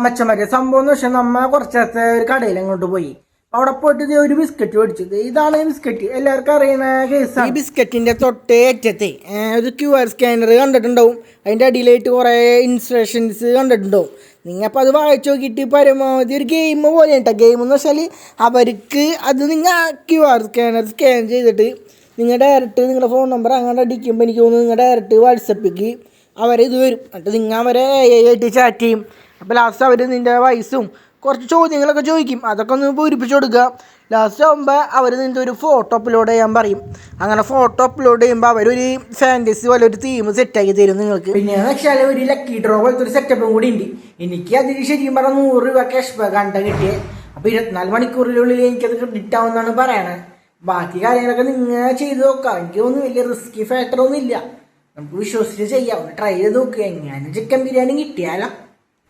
മറ്റേ സംഭവം എന്ന് വെച്ചാൽ നമ്മ കുറച്ചത്തെ ഒരു കടയിൽ അങ്ങോട്ട് പോയി. അവിടെ പോയിട്ട് ഒരു ബിസ്ക്കറ്റ് മേടിച്ചത്. ഇതാണ് ഈ ബിസ്ക്കറ്റ്, എല്ലാവർക്കും അറിയുന്ന കേസാണ്. ഈ ബിസ്ക്കറ്റിന്റെ തൊട്ടേ അറ്റത്തെ ഒരു QR സ്കാനർ കണ്ടിട്ടുണ്ടാവും. അതിന്റെ അടിയിലായിട്ട് കുറെ ഇൻസ്ട്രക്ഷൻസ് കണ്ടിട്ടുണ്ടാവും. നിങ്ങൾ അപ്പോൾ അത് വായിച്ചു നോക്കിയിട്ട് പരമാവധി ഒരു ഗെയിം പോലെ കേട്ടോ. ഗെയിം എന്ന് വെച്ചാൽ അവർക്ക് അത് നിങ്ങൾ QR സ്കാനർ സ്കാൻ ചെയ്തിട്ട് നിങ്ങൾ ഡയറക്റ്റ് നിങ്ങളുടെ ഫോൺ നമ്പർ അങ്ങോട്ട് അടിക്കുമ്പോൾ എനിക്ക് തോന്നുന്നു നിങ്ങൾ ഡയറക്റ്റ് വാട്സപ്പിക്ക് ഇത് വരും. എന്നിട്ട് നിങ്ങൾ അവരെ ആയിട്ട് ചാറ്റ് ചെയ്യും. അപ്പോൾ ലാസ്റ്റ് അവർ നിൻ്റെ വയസ്സും കുറച്ച് ചോദ്യങ്ങളൊക്കെ ചോദിക്കും. അതൊക്കെ ഒന്ന് പൂരിപ്പിച്ച് കൊടുക്കുക. ലാസ്റ്റ് ആകുമ്പോൾ അവർ നിൻ്റെ ഒരു ഫോട്ടോ അപ്ലോഡ് ചെയ്യാൻ പറയും. അങ്ങനെ ഫോട്ടോ അപ്ലോഡ് ചെയ്യുമ്പോൾ അവരൊരു ഫാൻറ്റസി പോലെ ഒരു തീം സെറ്റാക്കി തരും നിങ്ങൾക്ക്. പിന്നെ വെച്ചാൽ ഒരു ലക്കി ഡ്രോ പോലത്തെ ഒരു സെറ്റപ്പും കൂടി ഉണ്ട്. എനിക്ക് അതിൽ ശരിക്കും പറഞ്ഞാൽ 100 രൂപ ക്യാഷ് ബാക്ക് കണ്ട കിട്ടിയത്. അപ്പോൾ 24 മണിക്കൂറിനുള്ളിൽ എനിക്കത് ക്രെഡിറ്റ് ആവുമെന്നാണ് പറയണത്. ബാക്കി കാര്യങ്ങളൊക്കെ നിങ്ങൾ ചെയ്ത് നോക്കാം. എനിക്കൊന്നും വലിയ റിസ്കി ഫാക്ടറൊന്നും ഇല്ല. നമുക്ക് വിശ്വസിച്ച് ചെയ്യാം. ട്രൈ ചെയ്ത് നോക്കുക. എങ്ങനെയാണ് ചിക്കൻ ബിരിയാണി കിട്ടിയാലോ.